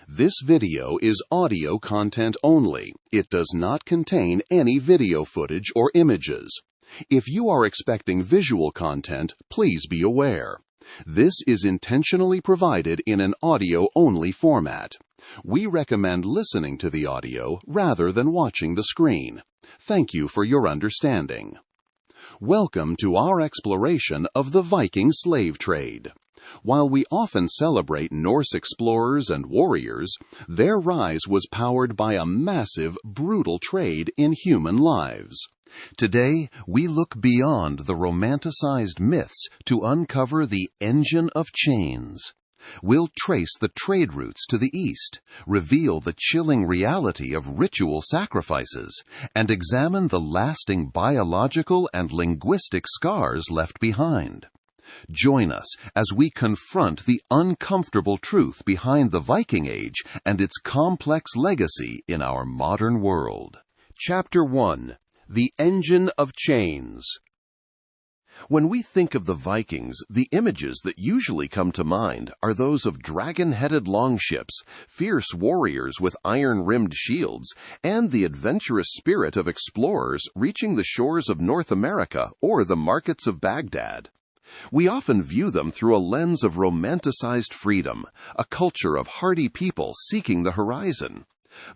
This video is audio content only. It does not contain any video footage or images. If you are expecting visual content, please be aware. This is intentionally provided in an audio-only format. We recommend listening to the audio rather than watching the screen. Thank you for your understanding. Welcome to our exploration of the Viking slave trade. While we often celebrate Norse explorers and warriors, their rise was powered by a massive, brutal trade in human lives. Today, we look beyond the romanticized myths to uncover the engine of chains. We'll trace the trade routes to the east, reveal the chilling reality of ritual sacrifices, and examine the lasting biological and linguistic scars left behind. Join us as we confront the uncomfortable truth behind the Viking Age and its complex legacy in our modern world. Chapter 1. The Engine of Chains. When we think of the Vikings, the images that usually come to mind are those of dragon-headed longships, fierce warriors with iron-rimmed shields, and the adventurous spirit of explorers reaching the shores of North America or the markets of Baghdad. We often view them through a lens of romanticized freedom, a culture of hardy people seeking the horizon.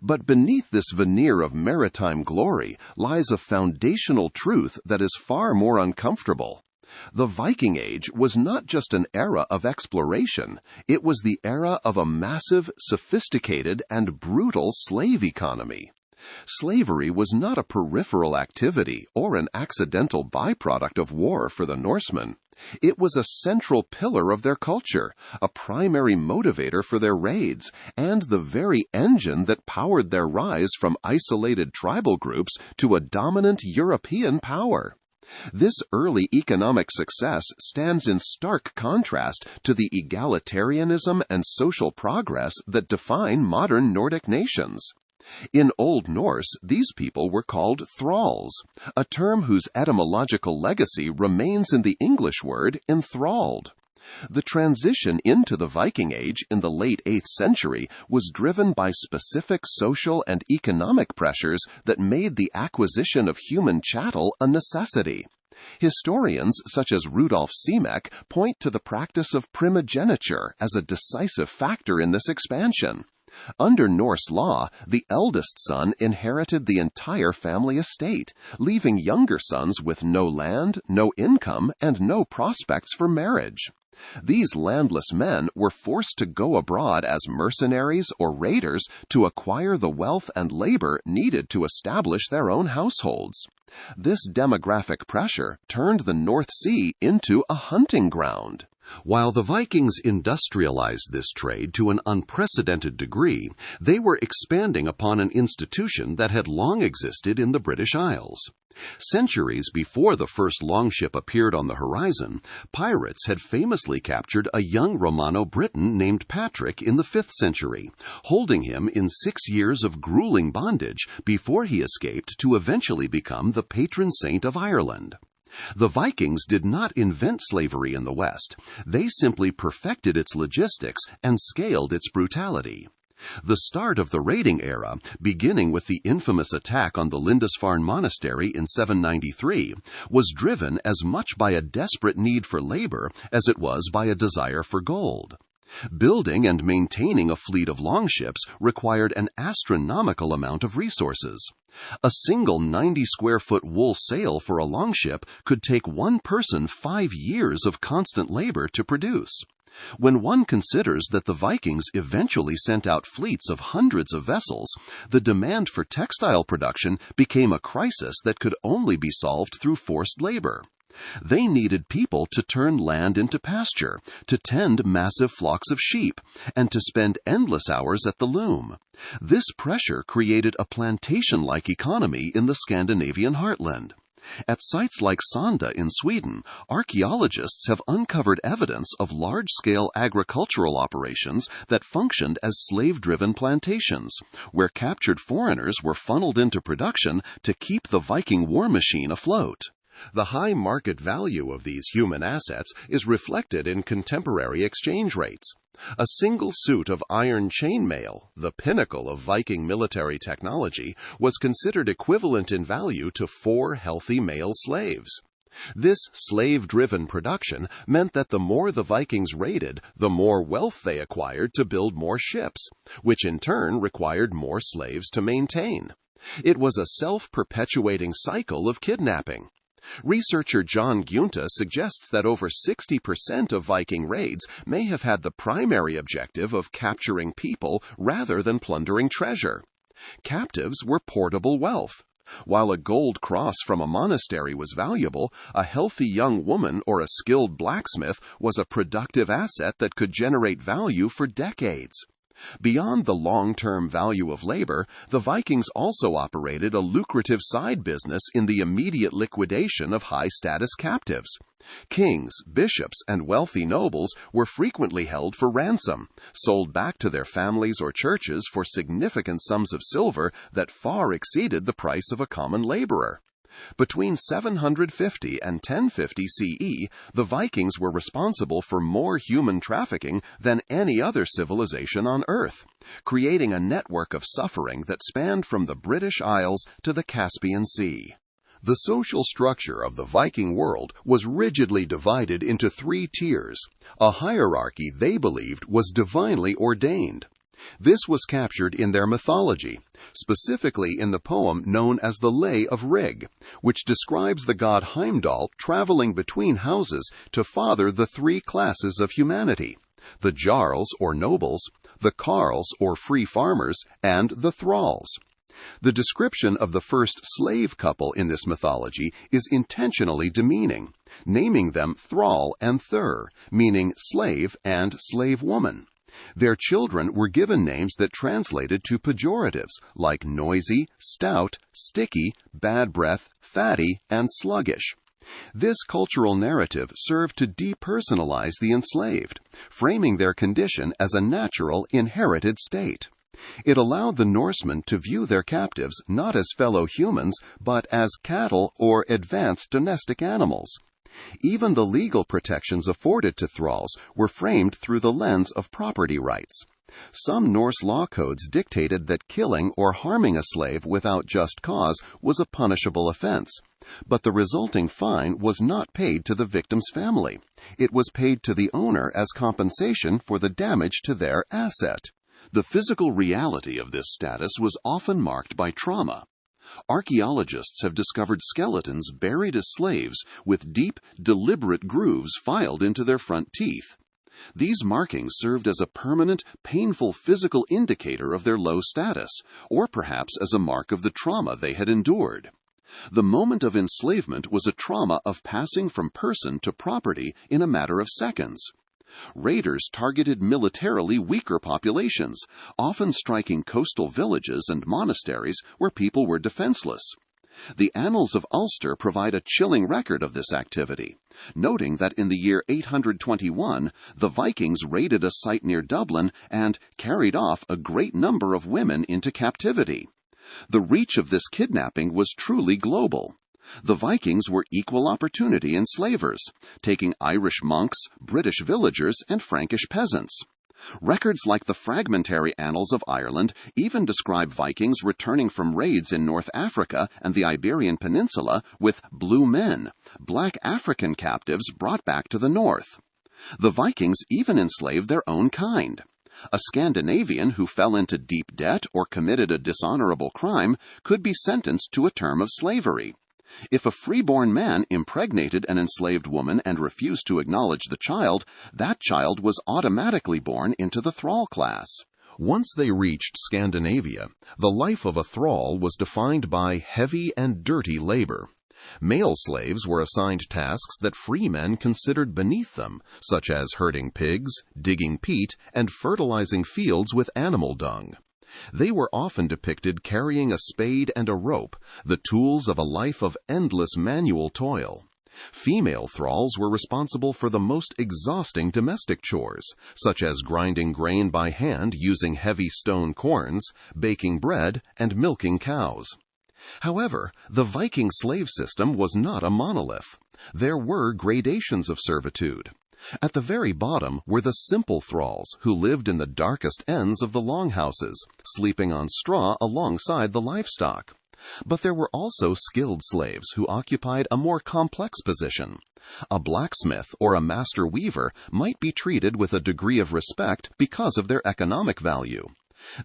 But beneath this veneer of maritime glory lies a foundational truth that is far more uncomfortable. The Viking Age was not just an era of exploration, it was the era of a massive, sophisticated, and brutal slave economy. Slavery was not a peripheral activity or an accidental byproduct of war for the Norsemen. It was a central pillar of their culture, a primary motivator for their raids, and the very engine that powered their rise from isolated tribal groups to a dominant European power. This early economic success stands in stark contrast to the egalitarianism and social progress that define modern Nordic nations. In Old Norse, these people were called thralls, a term whose etymological legacy remains in the English word enthralled. The transition into the Viking Age in the late 8th century was driven by specific social and economic pressures that made the acquisition of human chattel a necessity. Historians such as Rudolf Simek point to the practice of primogeniture as a decisive factor in this expansion. Under Norse law, the eldest son inherited the entire family estate, leaving younger sons with no land, no income, and no prospects for marriage. These landless men were forced to go abroad as mercenaries or raiders to acquire the wealth and labor needed to establish their own households. This demographic pressure turned the North Sea into a hunting ground. While the Vikings industrialized this trade to an unprecedented degree, they were expanding upon an institution that had long existed in the British Isles. Centuries before the first longship appeared on the horizon, pirates had famously captured a young Romano-Briton named Patrick in the 5th century, holding him in 6 years of grueling bondage before he escaped to eventually become the patron saint of Ireland. The Vikings did not invent slavery in the West. They simply perfected its logistics and scaled its brutality. The start of the raiding era, beginning with the infamous attack on the Lindisfarne Monastery in 793, was driven as much by a desperate need for labor as it was by a desire for gold. Building and maintaining a fleet of longships required an astronomical amount of resources. A single 90-square-foot wool sail for a longship could take one person 5 years of constant labor to produce. When one considers that the Vikings eventually sent out fleets of hundreds of vessels, the demand for textile production became a crisis that could only be solved through forced labor. They needed people to turn land into pasture, to tend massive flocks of sheep, and to spend endless hours at the loom. This pressure created a plantation-like economy in the Scandinavian heartland. At sites like Sanda in Sweden, archaeologists have uncovered evidence of large-scale agricultural operations that functioned as slave-driven plantations, where captured foreigners were funneled into production to keep the Viking war machine afloat. The high market value of these human assets is reflected in contemporary exchange rates. A single suit of iron chainmail, the pinnacle of Viking military technology, was considered equivalent in value to 4 healthy male slaves. This slave-driven production meant that the more the Vikings raided, the more wealth they acquired to build more ships, which in turn required more slaves to maintain. It was a self-perpetuating cycle of kidnapping. Researcher John Giunta suggests that over 60% of Viking raids may have had the primary objective of capturing people rather than plundering treasure. Captives were portable wealth. While a gold cross from a monastery was valuable, a healthy young woman or a skilled blacksmith was a productive asset that could generate value for decades. Beyond the long-term value of labor, the Vikings also operated a lucrative side business in the immediate liquidation of high-status captives. Kings, bishops, and wealthy nobles were frequently held for ransom, sold back to their families or churches for significant sums of silver that far exceeded the price of a common laborer. Between 750 and 1050 CE, the Vikings were responsible for more human trafficking than any other civilization on Earth, creating a network of suffering that spanned from the British Isles to the Caspian Sea. The social structure of the Viking world was rigidly divided into 3 tiers, a hierarchy they believed was divinely ordained. This was captured in their mythology, specifically in the poem known as the Lay of Rig, which describes the god Heimdall traveling between houses to father the 3 classes of humanity: the jarls or nobles, the carls or free farmers, and the thralls. The description of the first slave couple in this mythology is intentionally demeaning, naming them thrall and thur, meaning slave and slave woman. Their children were given names that translated to pejoratives like noisy, stout, sticky, bad breath, fatty, and sluggish. This cultural narrative served to depersonalize the enslaved, framing their condition as a natural, inherited state. It allowed the Norsemen to view their captives not as fellow humans, but as cattle or advanced domestic animals. Even the legal protections afforded to thralls were framed through the lens of property rights. Some Norse law codes dictated that killing or harming a slave without just cause was a punishable offense, but the resulting fine was not paid to the victim's family. It was paid to the owner as compensation for the damage to their asset. The physical reality of this status was often marked by trauma. Archaeologists have discovered skeletons buried as slaves with deep, deliberate grooves filed into their front teeth. These markings served as a permanent, painful physical indicator of their low status, or perhaps as a mark of the trauma they had endured. The moment of enslavement was a trauma of passing from person to property in a matter of seconds. Raiders targeted militarily weaker populations, often striking coastal villages and monasteries where people were defenseless. The Annals of Ulster provide a chilling record of this activity, noting that in the year 821, the Vikings raided a site near Dublin and carried off a great number of women into captivity. The reach of this kidnapping was truly global. The Vikings were equal opportunity enslavers, taking Irish monks, British villagers, and Frankish peasants. Records like the Fragmentary Annals of Ireland even describe Vikings returning from raids in North Africa and the Iberian Peninsula with blue men, black African captives brought back to the north. The Vikings even enslaved their own kind. A Scandinavian who fell into deep debt or committed a dishonorable crime could be sentenced to a term of slavery. If a freeborn man impregnated an enslaved woman and refused to acknowledge the child, that child was automatically born into the thrall class. Once they reached Scandinavia, the life of a thrall was defined by heavy and dirty labor. Male slaves were assigned tasks that free men considered beneath them, such as herding pigs, digging peat, and fertilizing fields with animal dung. They were often depicted carrying a spade and a rope, the tools of a life of endless manual toil. Female thralls were responsible for the most exhausting domestic chores, such as grinding grain by hand using heavy stone querns, baking bread, and milking cows. However, the Viking slave system was not a monolith. There were gradations of servitude. At the very bottom were the simple thralls who lived in the darkest ends of the longhouses, sleeping on straw alongside the livestock. But there were also skilled slaves who occupied a more complex position. A blacksmith or a master weaver might be treated with a degree of respect because of their economic value.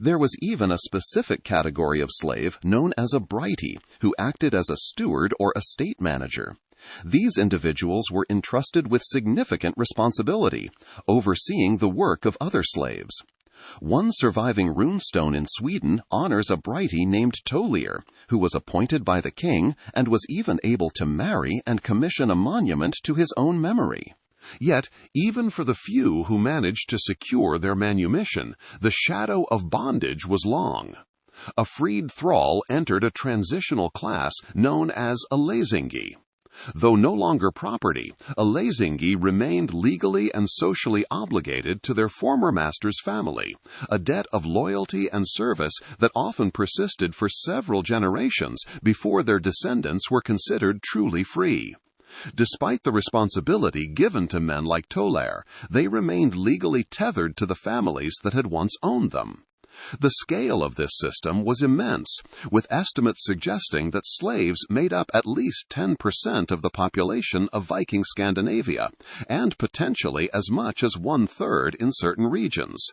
There was even a specific category of slave known as a brightie, who acted as a steward or estate manager. These individuals were entrusted with significant responsibility, overseeing the work of other slaves. One surviving runestone in Sweden honors a brightie named Tolier, who was appointed by the king and was even able to marry and commission a monument to his own memory. Yet, even for the few who managed to secure their manumission, the shadow of bondage was long. A freed thrall entered a transitional class known as a legacies. Though no longer property, a legacies remained legally and socially obligated to their former master's family, a debt of loyalty and service that often persisted for several generations before their descendants were considered truly free. Despite the responsibility given to men like Toller, they remained legally tethered to the families that had once owned them. The scale of this system was immense, with estimates suggesting that slaves made up at least 10% of the population of Viking Scandinavia, and potentially as much as 1/3 in certain regions.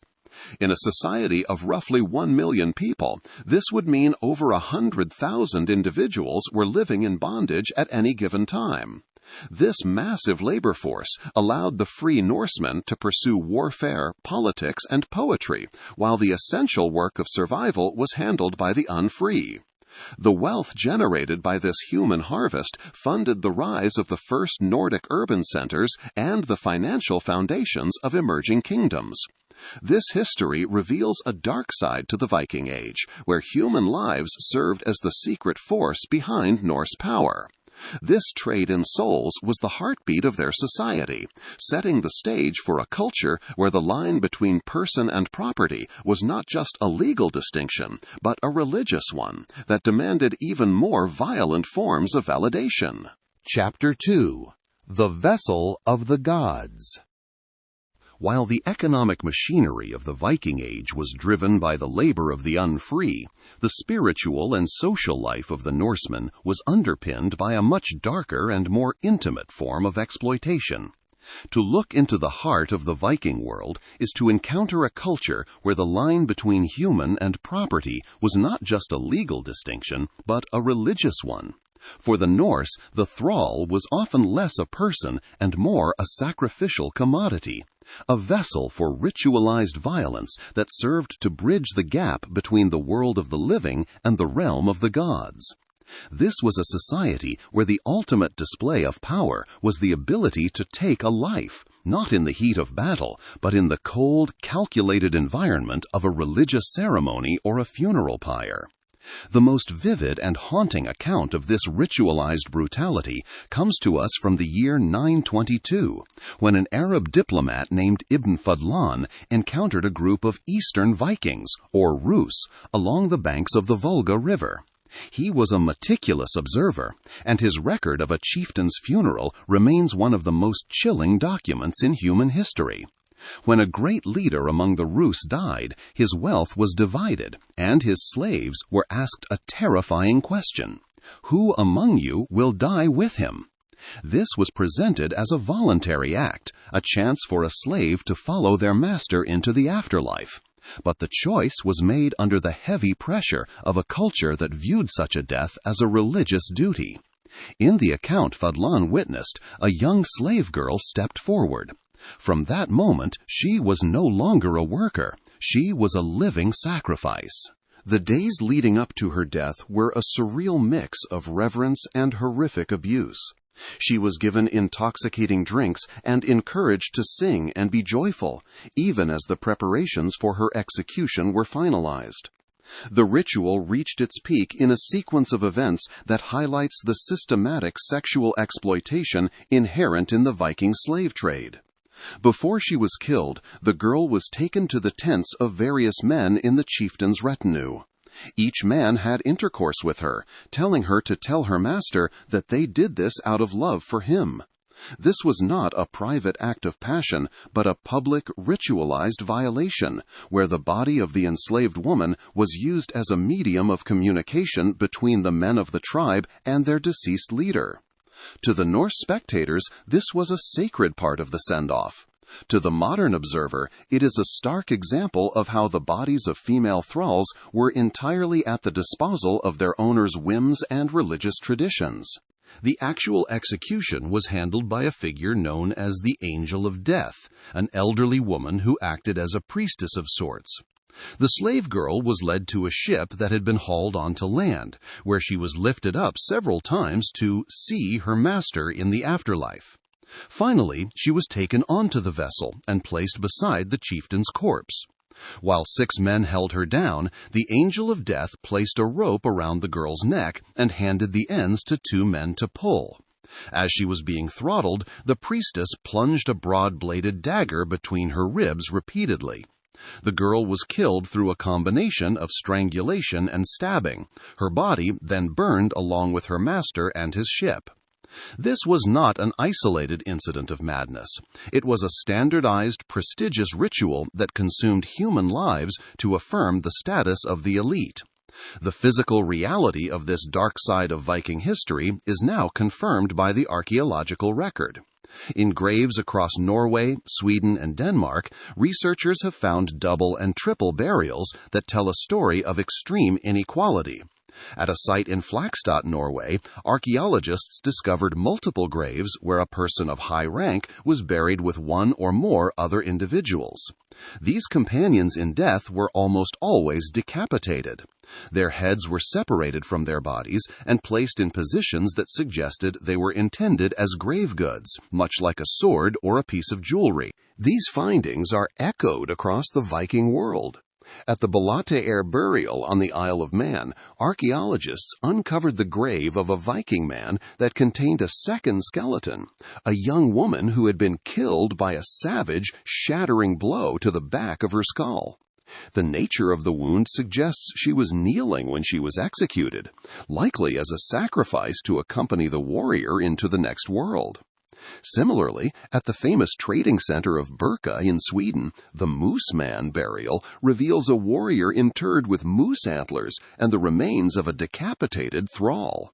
In a society of roughly 1 million people, this would mean over 100,000 individuals were living in bondage at any given time. This massive labor force allowed the free Norsemen to pursue warfare, politics, and poetry, while the essential work of survival was handled by the unfree. The wealth generated by this human harvest funded the rise of the first Nordic urban centers and the financial foundations of emerging kingdoms. This history reveals a dark side to the Viking Age, where human lives served as the secret force behind Norse power. This trade in souls was the heartbeat of their society, setting the stage for a culture where the line between person and property was not just a legal distinction, but a religious one that demanded even more violent forms of validation. Chapter 2: The Vessel of the Gods. While the economic machinery of the Viking Age was driven by the labor of the unfree, the spiritual and social life of the Norsemen was underpinned by a much darker and more intimate form of exploitation. To look into the heart of the Viking world is to encounter a culture where the line between human and property was not just a legal distinction, but a religious one. For the Norse, the thrall was often less a person and more a sacrificial commodity, a vessel for ritualized violence that served to bridge the gap between the world of the living and the realm of the gods. This was a society where the ultimate display of power was the ability to take a life, not in the heat of battle, but in the cold, calculated environment of a religious ceremony or a funeral pyre. The most vivid and haunting account of this ritualized brutality comes to us from the year 922, when an Arab diplomat named Ibn Fadlan encountered a group of Eastern Vikings, or Rus, along the banks of the Volga River. He was a meticulous observer, and his record of a chieftain's funeral remains one of the most chilling documents in human history. When a great leader among the Rus died, his wealth was divided, and his slaves were asked a terrifying question: "Who among you will die with him?" This was presented as a voluntary act, a chance for a slave to follow their master into the afterlife. But the choice was made under the heavy pressure of a culture that viewed such a death as a religious duty. In the account Fadlan witnessed, a young slave girl stepped forward. From that moment, she was no longer a worker. She was a living sacrifice. The days leading up to her death were a surreal mix of reverence and horrific abuse. She was given intoxicating drinks and encouraged to sing and be joyful, even as the preparations for her execution were finalized. The ritual reached its peak in a sequence of events that highlights the systematic sexual exploitation inherent in the Viking slave trade. Before she was killed, the girl was taken to the tents of various men in the chieftain's retinue. Each man had intercourse with her, telling her to tell her master that they did this out of love for him. This was not a private act of passion, but a public, ritualized violation, where the body of the enslaved woman was used as a medium of communication between the men of the tribe and their deceased leader. To the Norse spectators, this was a sacred part of the send-off. To the modern observer, it is a stark example of how the bodies of female thralls were entirely at the disposal of their owners' whims and religious traditions. The actual execution was handled by a figure known as the Angel of Death, an elderly woman who acted as a priestess of sorts. The slave girl was led to a ship that had been hauled onto land, where she was lifted up several times to see her master in the afterlife. Finally, she was taken onto the vessel and placed beside the chieftain's corpse. While 6 men held her down, the Angel of Death placed a rope around the girl's neck and handed the ends to 2 men to pull. As she was being throttled, the priestess plunged a broad-bladed dagger between her ribs repeatedly. The girl was killed through a combination of strangulation and stabbing. Her body then burned along with her master and his ship. This was not an isolated incident of madness. It was a standardized, prestigious ritual that consumed human lives to affirm the status of the elite. The physical reality of this dark side of Viking history is now confirmed by the archaeological record. In graves across Norway, Sweden, and Denmark, researchers have found double and triple burials that tell a story of extreme inequality. At a site in Flakstad, Norway, archaeologists discovered multiple graves where a person of high rank was buried with 1 or more other individuals. These companions in death were almost always decapitated. Their heads were separated from their bodies and placed in positions that suggested they were intended as grave goods, much like a sword or a piece of jewelry. These findings are echoed across the Viking world. At the Balateer burial on the Isle of Man, archaeologists uncovered the grave of a Viking man that contained a second skeleton, a young woman who had been killed by a savage, shattering blow to the back of her skull. The nature of the wound suggests she was kneeling when she was executed, likely as a sacrifice to accompany the warrior into the next world. Similarly, at the famous trading center of Birka in Sweden, the Moose Man burial reveals a warrior interred with moose antlers and the remains of a decapitated thrall.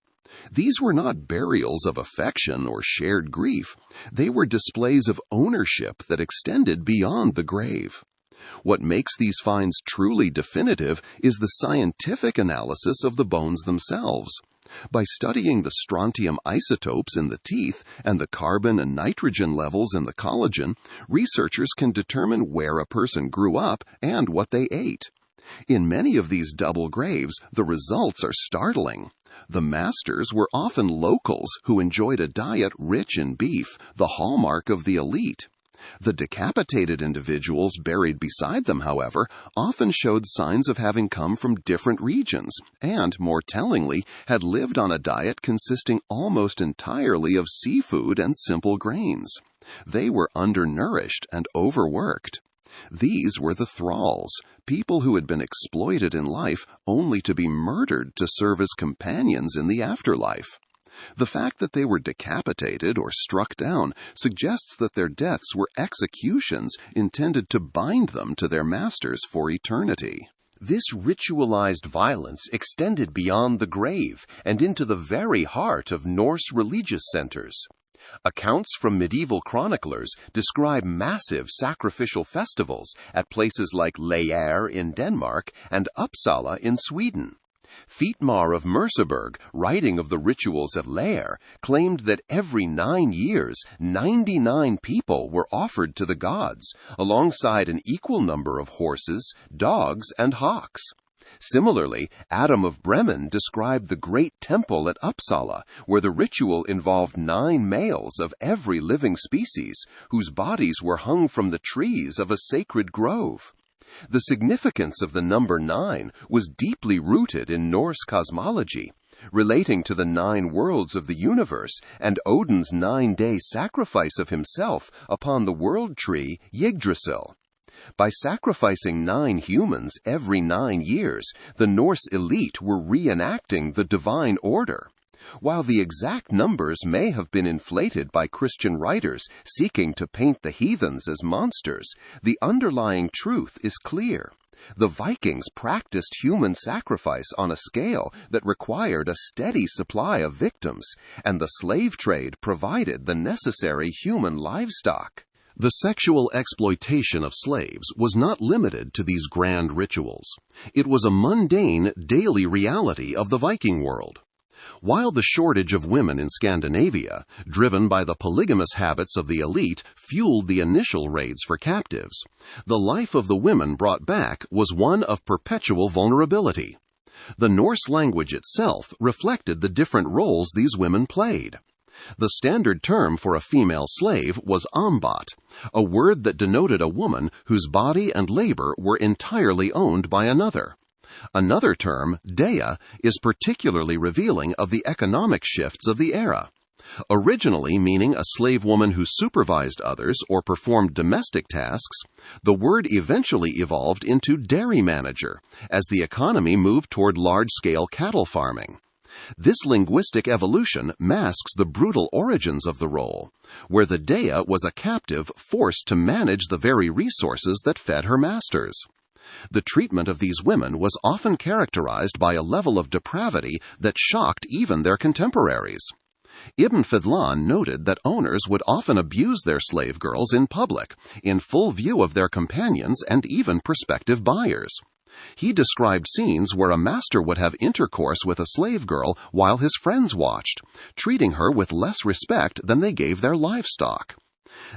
These were not burials of affection or shared grief. They were displays of ownership that extended beyond the grave. What makes these finds truly definitive is the scientific analysis of the bones themselves. By studying the strontium isotopes in the teeth and the carbon and nitrogen levels in the collagen, researchers can determine where a person grew up and what they ate. In many of these double graves, the results are startling. The masters were often locals who enjoyed a diet rich in beef, the hallmark of the elite. The decapitated individuals buried beside them, however, often showed signs of having come from different regions and, more tellingly, had lived on a diet consisting almost entirely of seafood and simple grains. They were undernourished and overworked. These were the thralls, people who had been exploited in life only to be murdered to serve as companions in the afterlife. The fact that they were decapitated or struck down suggests that their deaths were executions intended to bind them to their masters for eternity. This ritualized violence extended beyond the grave and into the very heart of Norse religious centers. Accounts from medieval chroniclers describe massive sacrificial festivals at places like Laer in Denmark and Uppsala in Sweden. Fietmar of Merseburg, writing of the rituals of Laer, claimed that every 9 years, 99 people were offered to the gods, alongside an equal number of horses, dogs, and hawks. Similarly, Adam of Bremen described the great temple at Uppsala, where the ritual involved 9 males of every living species, whose bodies were hung from the trees of a sacred grove. The significance of the number 9 was deeply rooted in Norse cosmology, relating to the 9 worlds of the universe and Odin's 9-day sacrifice of himself upon the world tree Yggdrasil. By sacrificing 9 humans every 9 years, the Norse elite were reenacting the divine order. While the exact numbers may have been inflated by Christian writers seeking to paint the heathens as monsters, the underlying truth is clear. The Vikings practiced human sacrifice on a scale that required a steady supply of victims, and the slave trade provided the necessary human livestock. The sexual exploitation of slaves was not limited to these grand rituals. It was a mundane, daily reality of the Viking world. While the shortage of women in Scandinavia, driven by the polygamous habits of the elite, fueled the initial raids for captives, the life of the women brought back was one of perpetual vulnerability. The Norse language itself reflected the different roles these women played. The standard term for a female slave was ambat, a word that denoted a woman whose body and labor were entirely owned by another. Another term, dea, is particularly revealing of the economic shifts of the era. Originally meaning a slave woman who supervised others or performed domestic tasks, the word eventually evolved into dairy manager as the economy moved toward large-scale cattle farming. This linguistic evolution masks the brutal origins of the role, where the dea was a captive forced to manage the very resources that fed her masters. The treatment of these women was often characterized by a level of depravity that shocked even their contemporaries. Ibn Fidlan noted that owners would often abuse their slave girls in public, in full view of their companions and even prospective buyers. He described scenes where a master would have intercourse with a slave girl while his friends watched, treating her with less respect than they gave their livestock.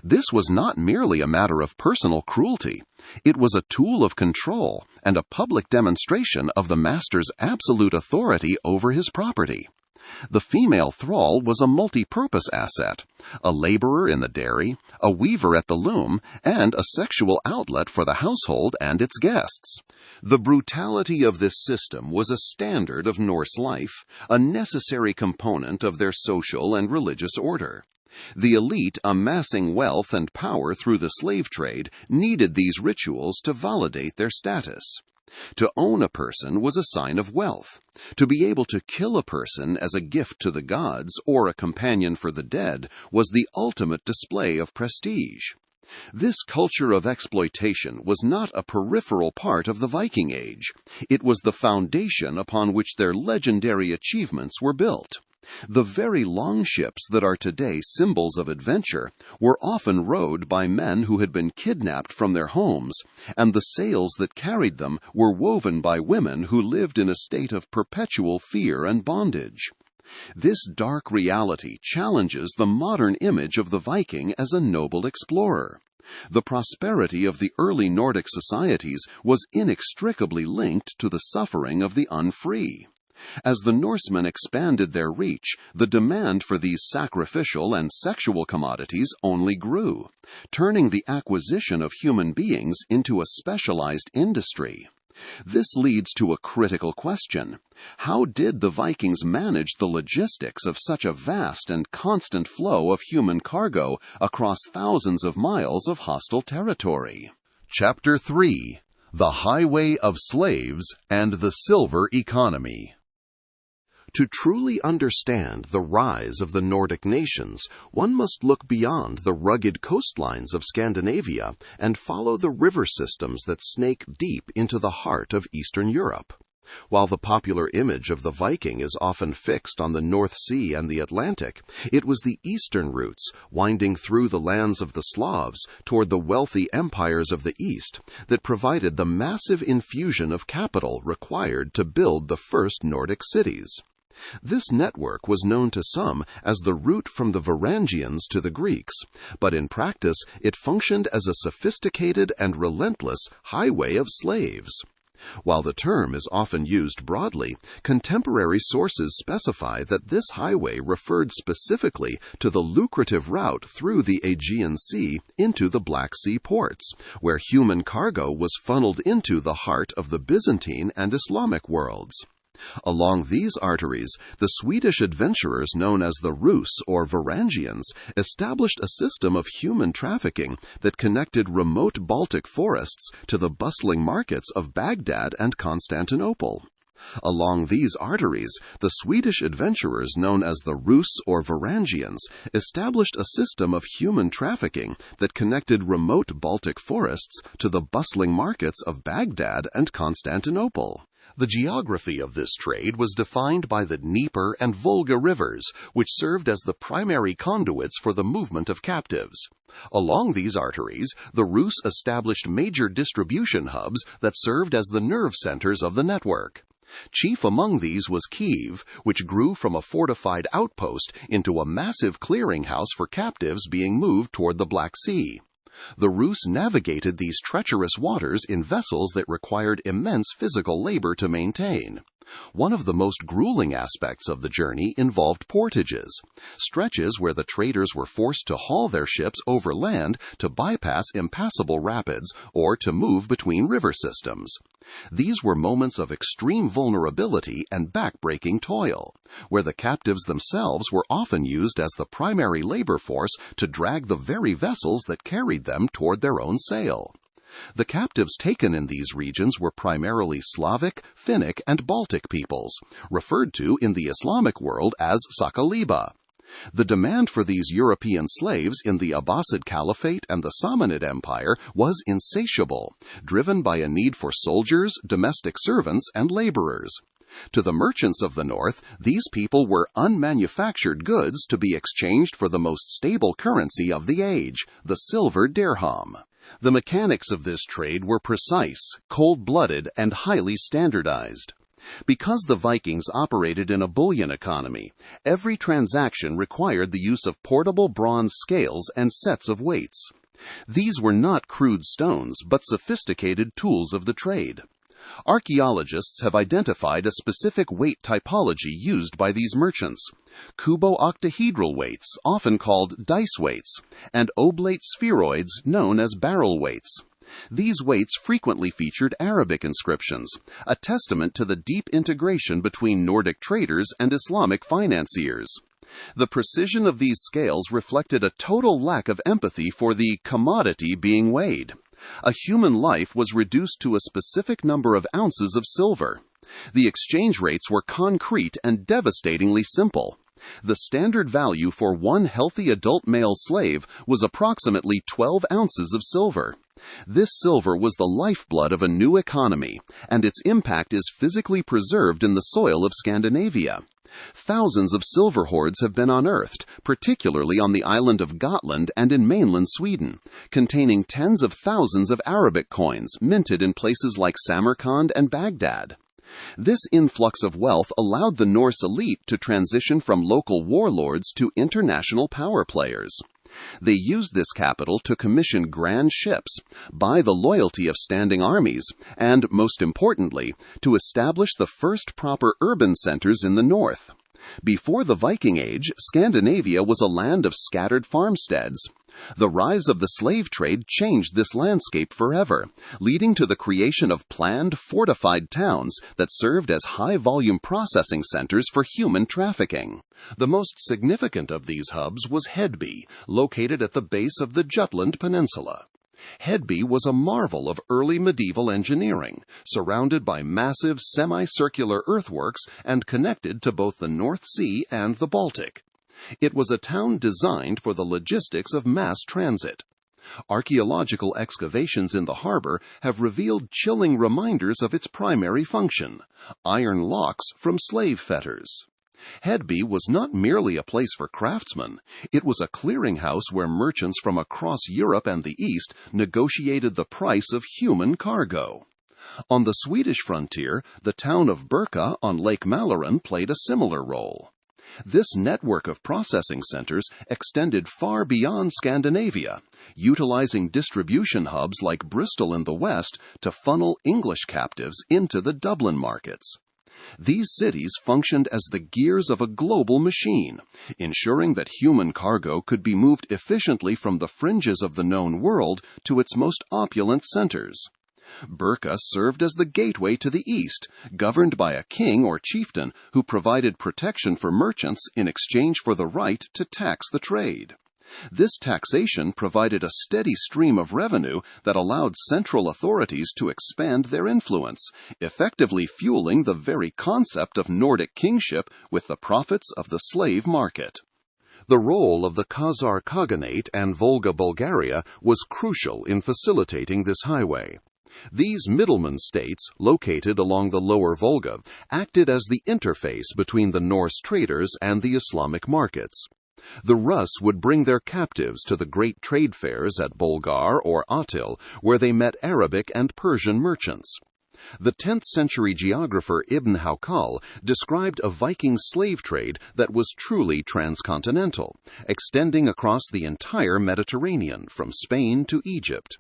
This was not merely a matter of personal cruelty. It was a tool of control and a public demonstration of the master's absolute authority over his property. The female thrall was a multi-purpose asset, a laborer in the dairy, a weaver at the loom, and a sexual outlet for the household and its guests. The brutality of this system was a standard of Norse life, a necessary component of their social and religious order. The elite amassing wealth and power through the slave trade needed these rituals to validate their status. To own a person was a sign of wealth. To be able to kill a person as a gift to the gods or a companion for the dead was the ultimate display of prestige. This culture of exploitation was not a peripheral part of the Viking Age. It was the foundation upon which their legendary achievements were built. The very longships that are today symbols of adventure were often rowed by men who had been kidnapped from their homes, and the sails that carried them were woven by women who lived in a state of perpetual fear and bondage. This dark reality challenges the modern image of the Viking as a noble explorer. The prosperity of the early Nordic societies was inextricably linked to the suffering of the unfree. As the Norsemen expanded their reach, the demand for these sacrificial and sexual commodities only grew, turning the acquisition of human beings into a specialized industry. This leads to a critical question. How did the Vikings manage the logistics of such a vast and constant flow of human cargo across thousands of miles of hostile territory? Chapter 3: The Highway of Slaves and the Silver Economy. To truly understand the rise of the Nordic nations, one must look beyond the rugged coastlines of Scandinavia and follow the river systems that snake deep into the heart of Eastern Europe. While the popular image of the Viking is often fixed on the North Sea and the Atlantic, it was the eastern routes, winding through the lands of the Slavs toward the wealthy empires of the East, that provided the massive infusion of capital required to build the first Nordic cities. This network was known to some as the route from the Varangians to the Greeks, but in practice it functioned as a sophisticated and relentless highway of slaves. While the term is often used broadly, contemporary sources specify that this highway referred specifically to the lucrative route through the Aegean Sea into the Black Sea ports, where human cargo was funneled into the heart of the Byzantine and Islamic worlds. Along these arteries, the Swedish adventurers known as the Rus or Varangians established a system of human trafficking that connected remote Baltic forests to the bustling markets of Baghdad and Constantinople. Along these arteries, the Swedish adventurers known as the Rus or Varangians established a system of human trafficking that connected remote Baltic forests to the bustling markets of Baghdad and Constantinople. The geography of this trade was defined by the Dnieper and Volga rivers, which served as the primary conduits for the movement of captives. Along these arteries, the Rus established major distribution hubs that served as the nerve centers of the network. Chief among these was Kiev, which grew from a fortified outpost into a massive clearinghouse for captives being moved toward the Black Sea. The Rus navigated these treacherous waters in vessels that required immense physical labor to maintain. One of the most grueling aspects of the journey involved portages, stretches where the traders were forced to haul their ships over land to bypass impassable rapids or to move between river systems. These were moments of extreme vulnerability and back-breaking toil, where the captives themselves were often used as the primary labor force to drag the very vessels that carried them toward their own sail. The captives taken in these regions were primarily Slavic, Finnic, and Baltic peoples, referred to in the Islamic world as Sakaliba. The demand for these European slaves in the Abbasid Caliphate and the Samanid Empire was insatiable, driven by a need for soldiers, domestic servants, and laborers. To the merchants of the north, these people were unmanufactured goods to be exchanged for the most stable currency of the age, the silver dirham. The mechanics of this trade were precise, cold-blooded, and highly standardized. Because the Vikings operated in a bullion economy, every transaction required the use of portable bronze scales and sets of weights. These were not crude stones, but sophisticated tools of the trade. Archaeologists have identified a specific weight typology used by these merchants: cubo-octahedral weights, often called dice weights, and oblate spheroids known as barrel weights. These weights frequently featured Arabic inscriptions, a testament to the deep integration between Nordic traders and Islamic financiers. The precision of these scales reflected a total lack of empathy for the commodity being weighed. A human life was reduced to a specific number of ounces of silver. The exchange rates were concrete and devastatingly simple. The standard value for one healthy adult male slave was approximately 12 ounces of silver. This silver was the lifeblood of a new economy, and its impact is physically preserved in the soil of Scandinavia. Thousands of silver hoards have been unearthed, particularly on the island of Gotland and in mainland Sweden, containing tens of thousands of Arabic coins minted in places like Samarkand and Baghdad. This influx of wealth allowed the Norse elite to transition from local warlords to international power players. They used this capital to commission grand ships, buy the loyalty of standing armies, and, most importantly, to establish the first proper urban centers in the north. Before the Viking Age, Scandinavia was a land of scattered farmsteads. The rise of the slave trade changed this landscape forever, leading to the creation of planned, fortified towns that served as high-volume processing centers for human trafficking. The most significant of these hubs was Hedby, located at the base of the Jutland Peninsula. Hedby was a marvel of early medieval engineering, surrounded by massive semicircular earthworks and connected to both the North Sea and the Baltic. It was a town designed for the logistics of mass transit. Archaeological excavations in the harbor have revealed chilling reminders of its primary function: iron locks from slave fetters. Hedby was not merely a place for craftsmen. It was a clearinghouse where merchants from across Europe and the East negotiated the price of human cargo. On the Swedish frontier, the town of Birka on Lake Mälaren played a similar role. This network of processing centers extended far beyond Scandinavia, utilizing distribution hubs like Bristol in the west to funnel English captives into the Dublin markets. These cities functioned as the gears of a global machine, ensuring that human cargo could be moved efficiently from the fringes of the known world to its most opulent centers. Birka served as the gateway to the east, governed by a king or chieftain who provided protection for merchants in exchange for the right to tax the trade. This taxation provided a steady stream of revenue that allowed central authorities to expand their influence, effectively fueling the very concept of Nordic kingship with the profits of the slave market. The role of the Khazar Khaganate and Volga Bulgaria was crucial in facilitating this highway. These middleman states, located along the lower Volga, acted as the interface between the Norse traders and the Islamic markets. The Rus would bring their captives to the great trade fairs at Bulgar or Atil, where they met Arabic and Persian merchants. The 10th century geographer Ibn Hawqal described a Viking slave trade that was truly transcontinental, extending across the entire Mediterranean from Spain to Egypt.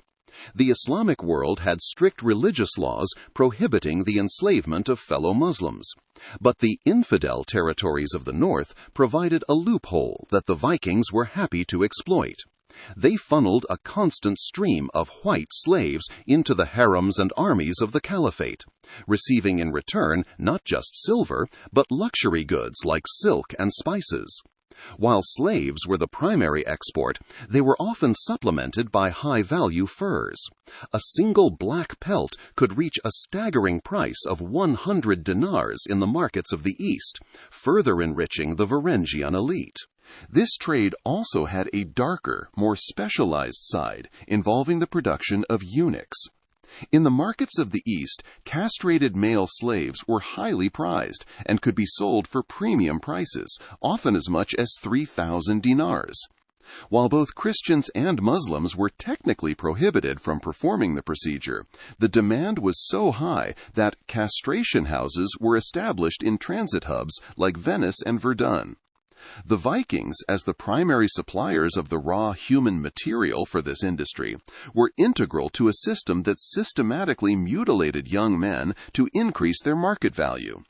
The Islamic world had strict religious laws prohibiting the enslavement of fellow Muslims. But the infidel territories of the north provided a loophole that the Vikings were happy to exploit. They funneled a constant stream of white slaves into the harems and armies of the caliphate, receiving in return not just silver, but luxury goods like silk and spices. While slaves were the primary export, they were often supplemented by high-value furs. A single black pelt could reach a staggering price of 100 dinars in the markets of the East, further enriching the Varangian elite. This trade also had a darker, more specialized side, involving the production of eunuchs. In the markets of the East, castrated male slaves were highly prized and could be sold for premium prices, often as much as 3,000 dinars. While both Christians and Muslims were technically prohibited from performing the procedure, the demand was so high that castration houses were established in transit hubs like Venice and Verdun. The Vikings, as the primary suppliers of the raw human material for this industry, were integral to a system that systematically mutilated young men to increase their market value.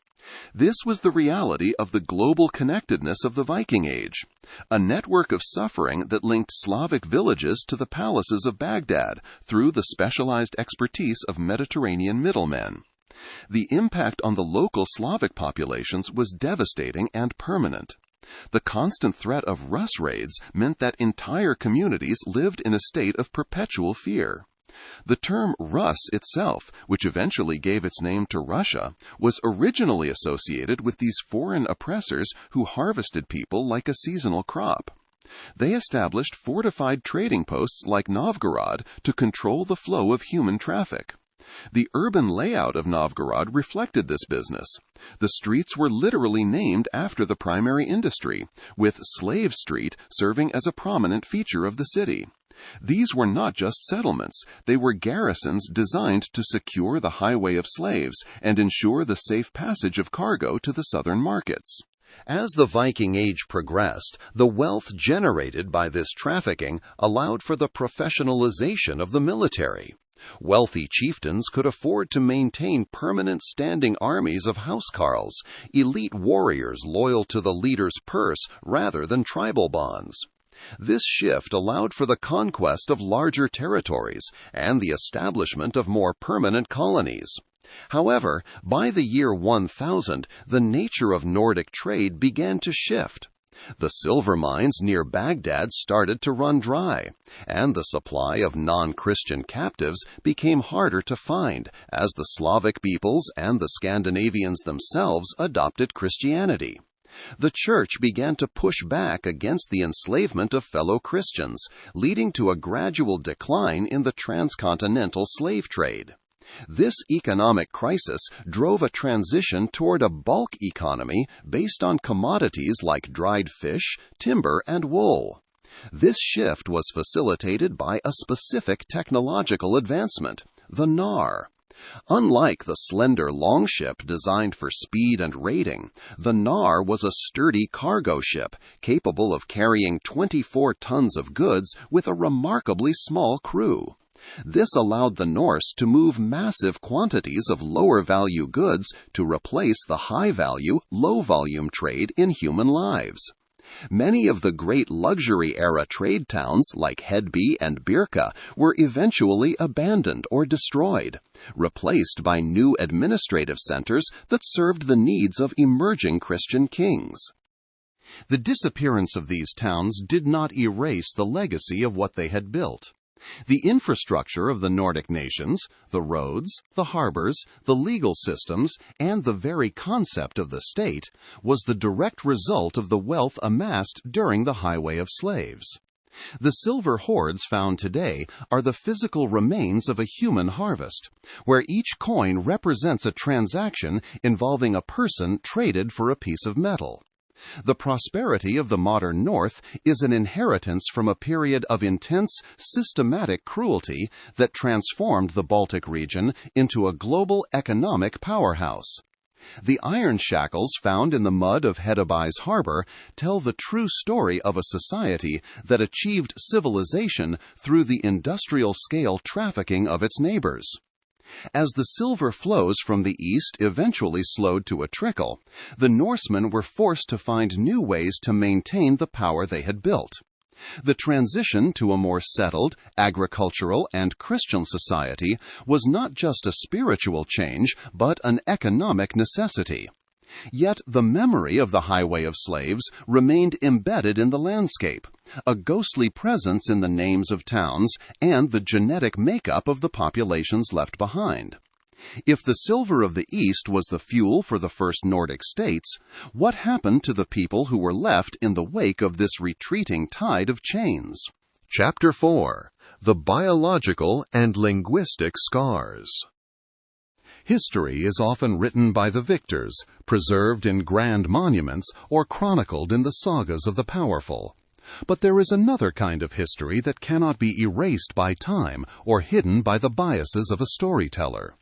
This was the reality of the global connectedness of the Viking Age, a network of suffering that linked Slavic villages to the palaces of Baghdad through the specialized expertise of Mediterranean middlemen. The impact on the local Slavic populations was devastating and permanent. The constant threat of Rus raids meant that entire communities lived in a state of perpetual fear. The term Rus itself, which eventually gave its name to Russia, was originally associated with these foreign oppressors who harvested people like a seasonal crop. They established fortified trading posts like Novgorod to control the flow of human traffic. The urban layout of Novgorod reflected this business. The streets were literally named after the primary industry, with Slave Street serving as a prominent feature of the city. These were not just settlements, they were garrisons designed to secure the highway of slaves and ensure the safe passage of cargo to the southern markets. As the Viking Age progressed, the wealth generated by this trafficking allowed for the professionalization of the military. Wealthy chieftains could afford to maintain permanent standing armies of housecarls, elite warriors loyal to the leader's purse rather than tribal bonds. This shift allowed for the conquest of larger territories and the establishment of more permanent colonies. However, by the year 1000, the nature of Nordic trade began to shift. The silver mines near Baghdad started to run dry, and the supply of non-Christian captives became harder to find as the Slavic peoples and the Scandinavians themselves adopted Christianity. The Church began to push back against the enslavement of fellow Christians, leading to a gradual decline in the transcontinental slave trade. This economic crisis drove a transition toward a bulk economy based on commodities like dried fish, timber, and wool. This shift was facilitated by a specific technological advancement, the gnar. Unlike the slender longship designed for speed and raiding, the gnar was a sturdy cargo ship capable of carrying 24 tons of goods with a remarkably small crew. This allowed the Norse to move massive quantities of lower-value goods to replace the high-value, low-volume trade in human lives. Many of the great luxury-era trade towns like Hedby and Birka were eventually abandoned or destroyed, replaced by new administrative centers that served the needs of emerging Christian kings. The disappearance of these towns did not erase the legacy of what they had built. The infrastructure of the Nordic nations, the roads, the harbors, the legal systems, and the very concept of the state was the direct result of the wealth amassed during the highway of slaves. The silver hoards found today are the physical remains of a human harvest, where each coin represents a transaction involving a person traded for a piece of metal. The prosperity of the modern North is an inheritance from a period of intense, systematic cruelty that transformed the Baltic region into a global economic powerhouse. The iron shackles found in the mud of Hedeby harbor tell the true story of a society that achieved civilization through the industrial-scale trafficking of its neighbors. As the silver flows from the east eventually slowed to a trickle, the Norsemen were forced to find new ways to maintain the power they had built. The transition to a more settled, agricultural, and Christian society was not just a spiritual change, but an economic necessity. Yet the memory of the highway of slaves remained embedded in the landscape, a ghostly presence in the names of towns and the genetic makeup of the populations left behind. If the silver of the East was the fuel for the first Nordic states, what happened to the people who were left in the wake of this retreating tide of chains? Chapter 4. The Biological and Linguistic Scars. History is often written by the victors, preserved in grand monuments, or chronicled in the sagas of the powerful. But there is another kind of history that cannot be erased by time or hidden by the biases of a storyteller.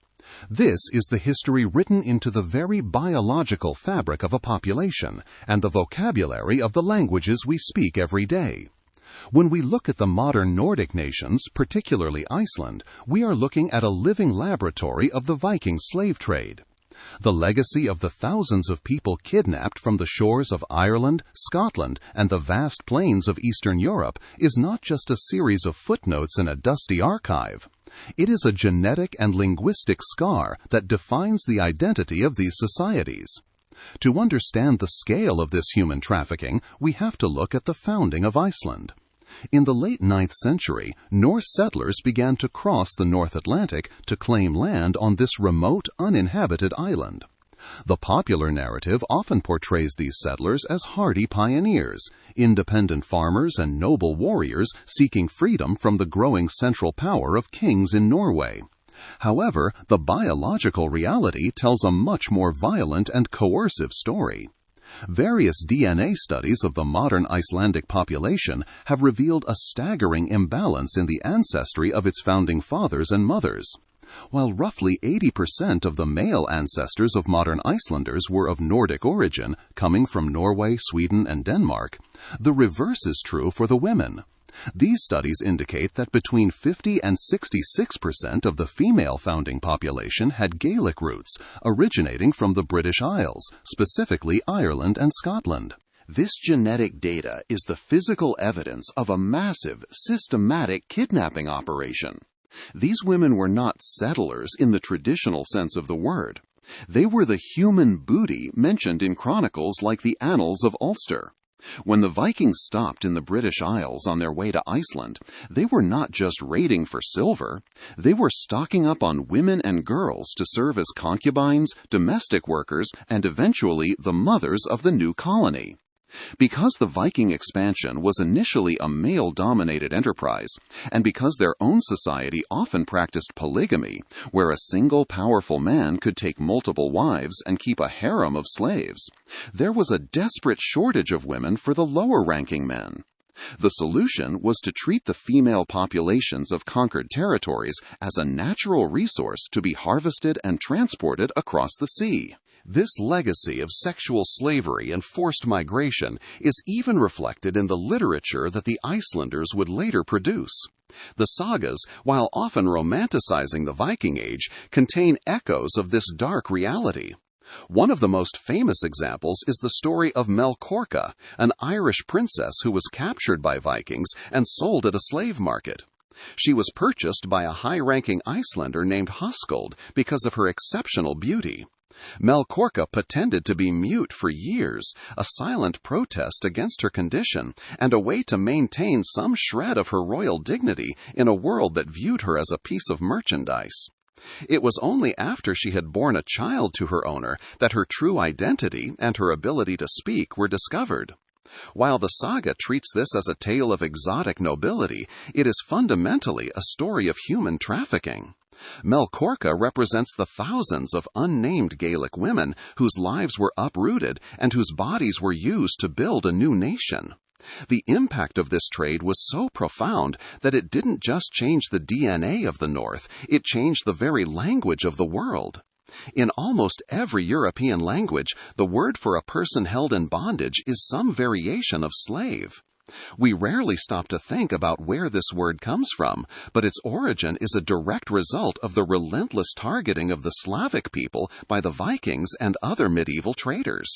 This is the history written into the very biological fabric of a population and the vocabulary of the languages we speak every day. When we look at the modern Nordic nations, particularly Iceland, we are looking at a living laboratory of the Viking slave trade. The legacy of the thousands of people kidnapped from the shores of Ireland, Scotland, and the vast plains of Eastern Europe is not just a series of footnotes in a dusty archive. It is a genetic and linguistic scar that defines the identity of these societies. To understand the scale of this human trafficking, we have to look at the founding of Iceland. In the late 9th century, Norse settlers began to cross the North Atlantic to claim land on this remote, uninhabited island. The popular narrative often portrays these settlers as hardy pioneers, independent farmers and noble warriors seeking freedom from the growing central power of kings in Norway. However, the biological reality tells a much more violent and coercive story. Various DNA studies of the modern Icelandic population have revealed a staggering imbalance in the ancestry of its founding fathers and mothers. While roughly 80% of the male ancestors of modern Icelanders were of Nordic origin, coming from Norway, Sweden, and Denmark, the reverse is true for the women. These studies indicate that between 50 and 66% of the female founding population had Gaelic roots, originating from the British Isles, specifically Ireland and Scotland. This genetic data is the physical evidence of a massive, systematic kidnapping operation. These women were not settlers in the traditional sense of the word. They were the human booty mentioned in chronicles like the Annals of Ulster. When the Vikings stopped in the British Isles on their way to Iceland, they were not just raiding for silver. They were stocking up on women and girls to serve as concubines, domestic workers, and eventually the mothers of the new colony. Because the Viking expansion was initially a male-dominated enterprise, and because their own society often practiced polygamy, where a single powerful man could take multiple wives and keep a harem of slaves, there was a desperate shortage of women for the lower-ranking men. The solution was to treat the female populations of conquered territories as a natural resource to be harvested and transported across the sea. This legacy of sexual slavery and forced migration is even reflected in the literature that the Icelanders would later produce. The sagas, while often romanticizing the Viking Age, contain echoes of this dark reality. One of the most famous examples is the story of Melkorka, an Irish princess who was captured by Vikings and sold at a slave market. She was purchased by a high-ranking Icelander named Hoskuld because of her exceptional beauty. Melkorka pretended to be mute for years, a silent protest against her condition, and a way to maintain some shred of her royal dignity in a world that viewed her as a piece of merchandise. It was only after she had borne a child to her owner that her true identity and her ability to speak were discovered. While the saga treats this as a tale of exotic nobility, it is fundamentally a story of human trafficking. Melkorka represents the thousands of unnamed Gaelic women whose lives were uprooted and whose bodies were used to build a new nation. The impact of this trade was so profound that it didn't just change the DNA of the North, it changed the very language of the world. In almost every European language, the word for a person held in bondage is some variation of slave. We rarely stop to think about where this word comes from, but its origin is a direct result of the relentless targeting of the Slavic people by the Vikings and other medieval traders.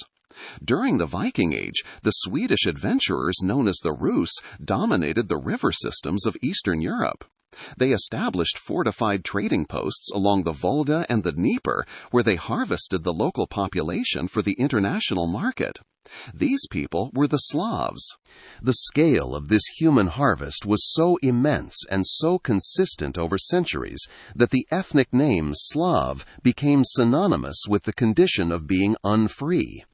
During the Viking Age, the Swedish adventurers known as the Rus dominated the river systems of Eastern Europe. They established fortified trading posts along the Volga and the Dnieper, where they harvested the local population for the international market. These people were the Slavs. The scale of this human harvest was so immense and so consistent over centuries that the ethnic name Slav became synonymous with the condition of being unfree.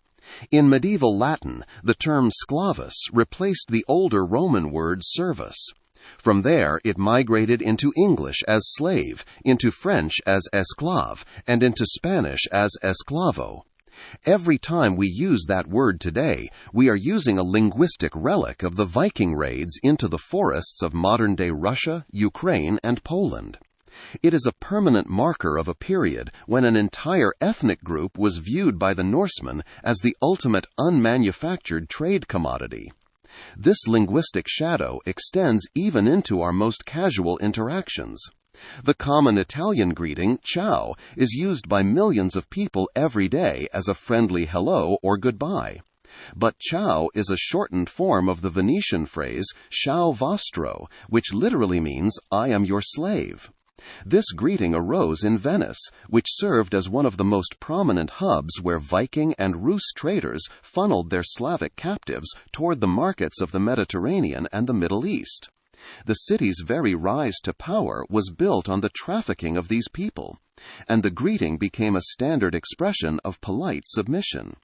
In medieval Latin, the term sclavus replaced the older Roman word servus. From there, it migrated into English as slave, into French as esclave, and into Spanish as esclavo. Every time we use that word today, we are using a linguistic relic of the Viking raids into the forests of modern-day Russia, Ukraine, and Poland. It is a permanent marker of a period when an entire ethnic group was viewed by the Norsemen as the ultimate unmanufactured trade commodity. This linguistic shadow extends even into our most casual interactions. The common Italian greeting, ciao, is used by millions of people every day as a friendly hello or goodbye. But ciao is a shortened form of the Venetian phrase ciao vostro, which literally means I am your slave. This greeting arose in Venice, which served as one of the most prominent hubs where Viking and Rus traders funneled their Slavic captives toward the markets of the Mediterranean and the Middle East. The city's very rise to power was built on the trafficking of these people, and the greeting became a standard expression of polite submission.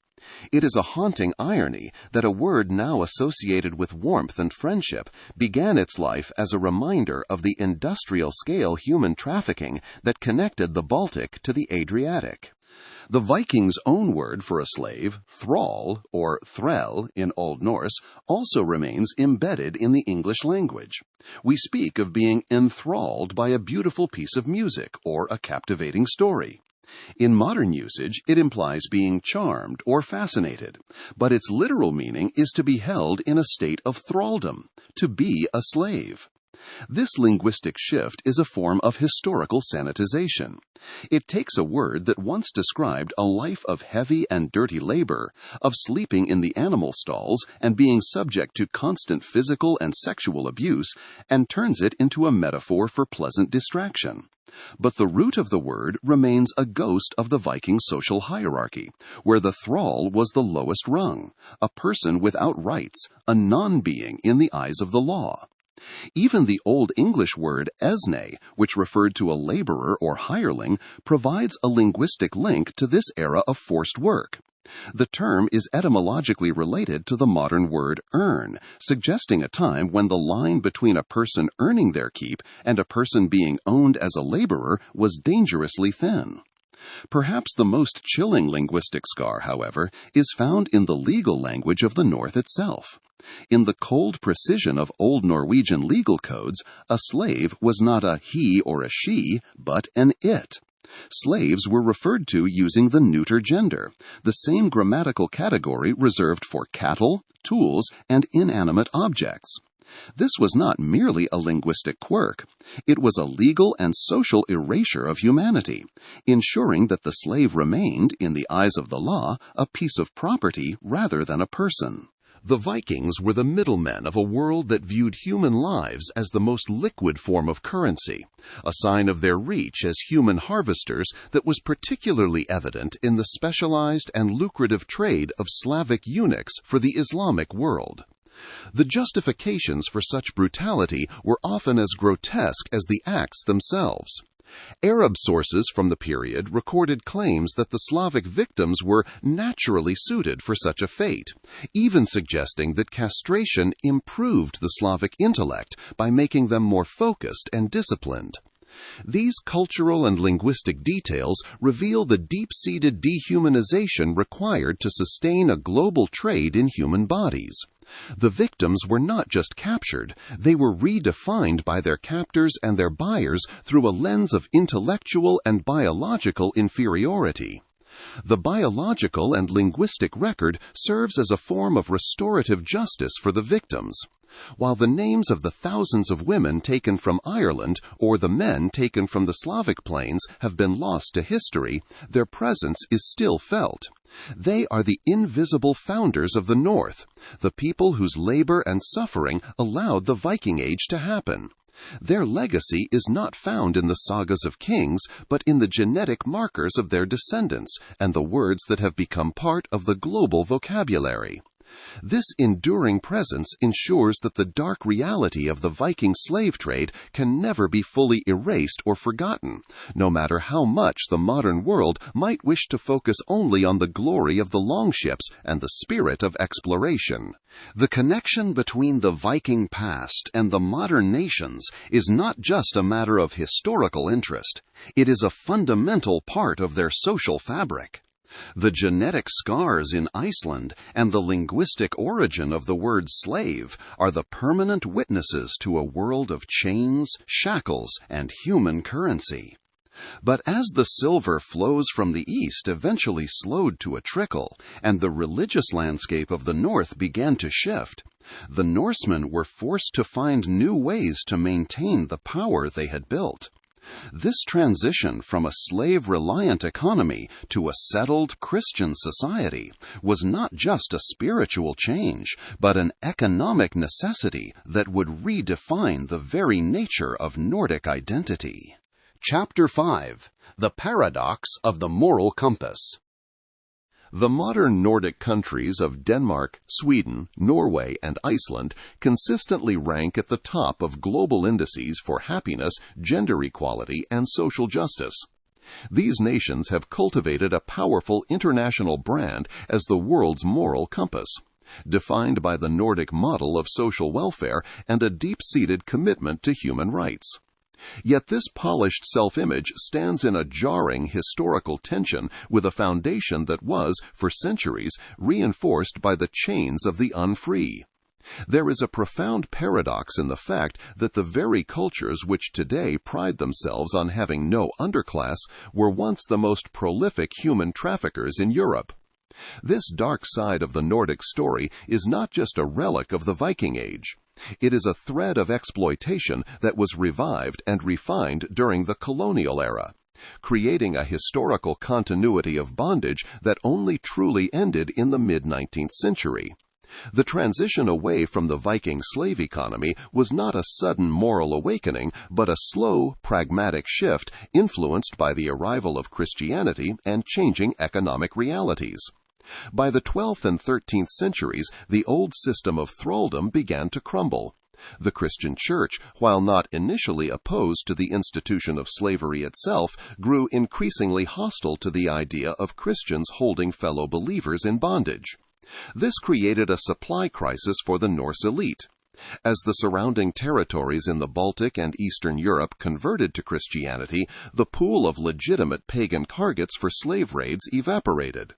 It is a haunting irony that a word now associated with warmth and friendship began its life as a reminder of the industrial-scale human trafficking that connected the Baltic to the Adriatic. The Vikings' own word for a slave, thrall, or threll in Old Norse, also remains embedded in the English language. We speak of being enthralled by a beautiful piece of music or a captivating story. In modern usage, it implies being charmed or fascinated, but its literal meaning is to be held in a state of thraldom, to be a slave. This linguistic shift is a form of historical sanitization. It takes a word that once described a life of heavy and dirty labor, of sleeping in the animal stalls and being subject to constant physical and sexual abuse, and turns it into a metaphor for pleasant distraction. But the root of the word remains a ghost of the Viking social hierarchy, where the thrall was the lowest rung, a person without rights, a non-being in the eyes of the law. Even the Old English word esne, which referred to a laborer or hireling, provides a linguistic link to this era of forced work. The term is etymologically related to the modern word earn, suggesting a time when the line between a person earning their keep and a person being owned as a laborer was dangerously thin. Perhaps the most chilling linguistic scar, however, is found in the legal language of the North itself. In the cold precision of Old Norwegian legal codes, a slave was not a he or a she, but an it. Slaves were referred to using the neuter gender, the same grammatical category reserved for cattle, tools, and inanimate objects. This was not merely a linguistic quirk. It was a legal and social erasure of humanity, ensuring that the slave remained, in the eyes of the law, a piece of property rather than a person. The Vikings were the middlemen of a world that viewed human lives as the most liquid form of currency, a sign of their reach as human harvesters that was particularly evident in the specialized and lucrative trade of Slavic eunuchs for the Islamic world. The justifications for such brutality were often as grotesque as the acts themselves. Arab sources from the period recorded claims that the Slavic victims were naturally suited for such a fate, even suggesting that castration improved the Slavic intellect by making them more focused and disciplined. These cultural and linguistic details reveal the deep-seated dehumanization required to sustain a global trade in human bodies. The victims were not just captured, they were redefined by their captors and their buyers through a lens of intellectual and biological inferiority. The biological and linguistic record serves as a form of restorative justice for the victims. While the names of the thousands of women taken from Ireland or the men taken from the Slavic plains have been lost to history, their presence is still felt. They are the invisible founders of the North, the people whose labor and suffering allowed the Viking Age to happen. Their legacy is not found in the sagas of kings, but in the genetic markers of their descendants and the words that have become part of the global vocabulary. This enduring presence ensures that the dark reality of the Viking slave trade can never be fully erased or forgotten, no matter how much the modern world might wish to focus only on the glory of the longships and the spirit of exploration. The connection between the Viking past and the modern nations is not just a matter of historical interest. It is a fundamental part of their social fabric. The genetic scars in Iceland and the linguistic origin of the word slave are the permanent witnesses to a world of chains, shackles, and human currency. But as the silver flows from the east eventually slowed to a trickle, and the religious landscape of the north began to shift, the Norsemen were forced to find new ways to maintain the power they had built. This transition from a slave-reliant economy to a settled Christian society was not just a spiritual change, but an economic necessity that would redefine the very nature of Nordic identity. Chapter 5. The Paradox of the Moral Compass. The modern Nordic countries of Denmark, Sweden, Norway, and Iceland consistently rank at the top of global indices for happiness, gender equality, and social justice. These nations have cultivated a powerful international brand as the world's moral compass, defined by the Nordic model of social welfare and a deep-seated commitment to human rights. Yet this polished self-image stands in a jarring historical tension with a foundation that was, for centuries, reinforced by the chains of the unfree. There is a profound paradox in the fact that the very cultures which today pride themselves on having no underclass were once the most prolific human traffickers in Europe. This dark side of the Nordic story is not just a relic of the Viking Age. It is a thread of exploitation that was revived and refined during the colonial era, creating a historical continuity of bondage that only truly ended in the mid-19th century. The transition away from the Viking slave economy was not a sudden moral awakening, but a slow, pragmatic shift influenced by the arrival of Christianity and changing economic realities. By the 12th and 13th centuries, the old system of thraldom began to crumble. The Christian Church, while not initially opposed to the institution of slavery itself, grew increasingly hostile to the idea of Christians holding fellow believers in bondage. This created a supply crisis for the Norse elite. As the surrounding territories in the Baltic and Eastern Europe converted to Christianity, the pool of legitimate pagan targets for slave raids evaporated.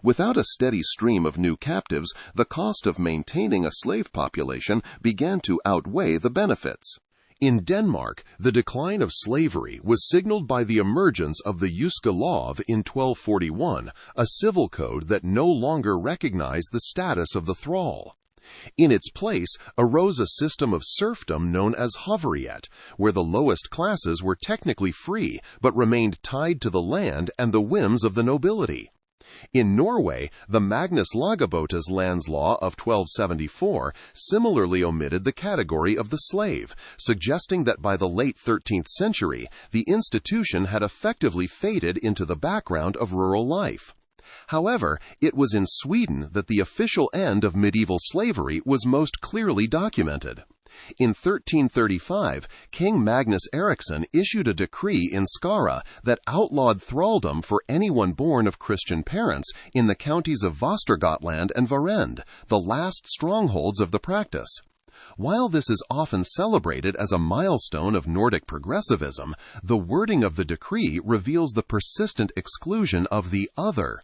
Without a steady stream of new captives, the cost of maintaining a slave population began to outweigh the benefits. In Denmark, the decline of slavery was signaled by the emergence of the Jyske Lov in 1241, a civil code that no longer recognized the status of the thrall. In its place arose a system of serfdom known as hoveriet, where the lowest classes were technically free but remained tied to the land and the whims of the nobility. In Norway, the Magnus Lagabøte's lands law of 1274 similarly omitted the category of the slave, suggesting that by the late 13th century, the institution had effectively faded into the background of rural life. However, it was in Sweden that the official end of medieval slavery was most clearly documented. In 1335, King Magnus Eriksson issued a decree in Skara that outlawed thraldom for anyone born of Christian parents in the counties of Västergötland and Varend, the last strongholds of the practice. While this is often celebrated as a milestone of Nordic progressivism, the wording of the decree reveals the persistent exclusion of the other.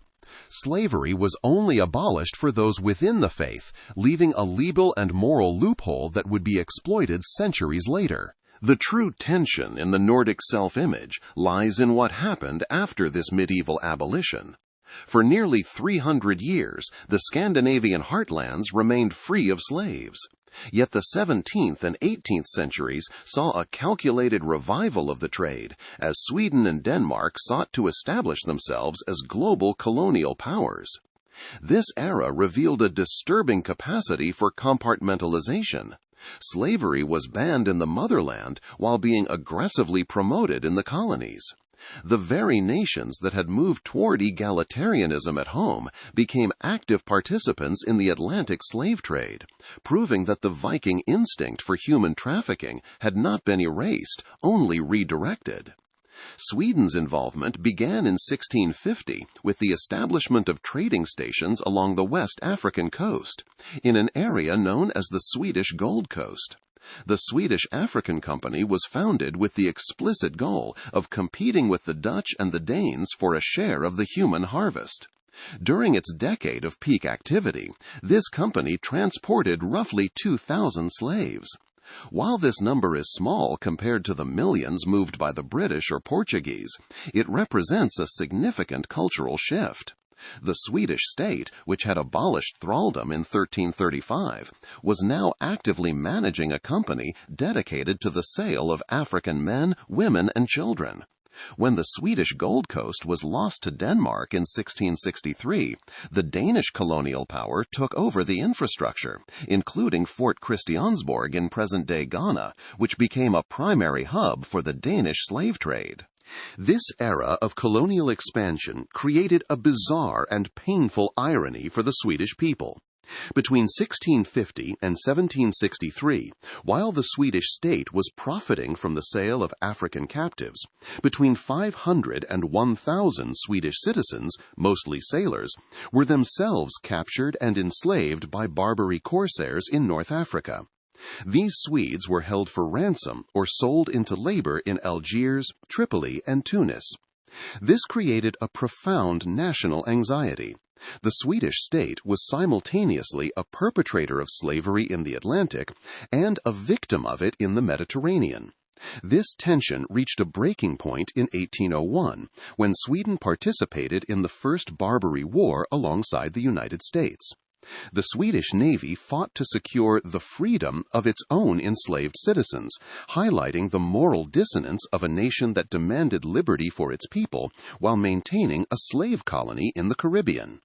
Slavery was only abolished for those within the faith, leaving a legal and moral loophole that would be exploited centuries later. The true tension in the Nordic self-image lies in what happened after this medieval abolition. For nearly 300 years, the Scandinavian heartlands remained free of slaves. Yet the 17th and 18th centuries saw a calculated revival of the trade, as Sweden and Denmark sought to establish themselves as global colonial powers. This era revealed a disturbing capacity for compartmentalization. Slavery was banned in the motherland while being aggressively promoted in the colonies. The very nations that had moved toward egalitarianism at home became active participants in the Atlantic slave trade, proving that the Viking instinct for human trafficking had not been erased, only redirected. Sweden's involvement began in 1650 with the establishment of trading stations along the West African coast, in an area known as the Swedish Gold Coast. The Swedish African Company was founded with the explicit goal of competing with the Dutch and the Danes for a share of the human harvest. During its decade of peak activity, this company transported roughly 2,000 slaves. While this number is small compared to the millions moved by the British or Portuguese, it represents a significant cultural shift. The Swedish state, which had abolished thraldom in 1335, was now actively managing a company dedicated to the sale of African men, women, and children. When the Swedish Gold Coast was lost to Denmark in 1663, the Danish colonial power took over the infrastructure, including Fort Christiansborg in present-day Ghana, which became a primary hub for the Danish slave trade. This era of colonial expansion created a bizarre and painful irony for the Swedish people. Between 1650 and 1763, while the Swedish state was profiting from the sale of African captives, between 500 and 1,000 Swedish citizens, mostly sailors, were themselves captured and enslaved by Barbary corsairs in North Africa. These Swedes were held for ransom or sold into labor in Algiers, Tripoli, and Tunis. This created a profound national anxiety. The Swedish state was simultaneously a perpetrator of slavery in the Atlantic and a victim of it in the Mediterranean. This tension reached a breaking point in 1801, when Sweden participated in the First Barbary War alongside the United States. The Swedish Navy fought to secure the freedom of its own enslaved citizens, highlighting the moral dissonance of a nation that demanded liberty for its people while maintaining a slave colony in the Caribbean.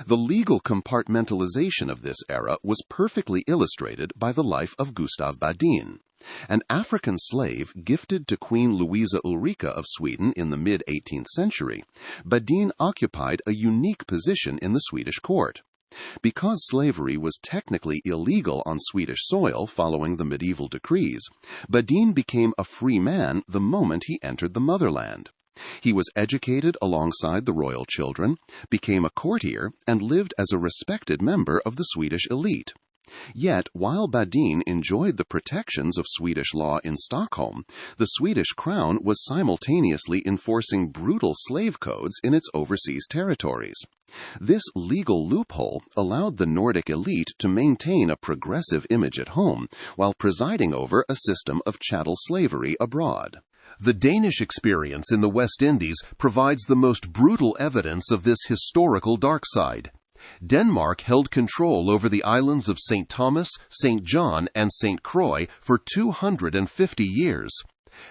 The legal compartmentalization of this era was perfectly illustrated by the life of Gustav Badin. An African slave gifted to Queen Louisa Ulrika of Sweden in the mid-18th century, Badin occupied a unique position in the Swedish court. Because slavery was technically illegal on Swedish soil following the medieval decrees, Badin became a free man the moment he entered the motherland. He was educated alongside the royal children, became a courtier, and lived as a respected member of the Swedish elite. Yet, while Badin enjoyed the protections of Swedish law in Stockholm, the Swedish crown was simultaneously enforcing brutal slave codes in its overseas territories. This legal loophole allowed the Nordic elite to maintain a progressive image at home while presiding over a system of chattel slavery abroad. The Danish experience in the West Indies provides the most brutal evidence of this historical dark side. Denmark held control over the islands of St. Thomas, St. John, and St. Croix for 250 years.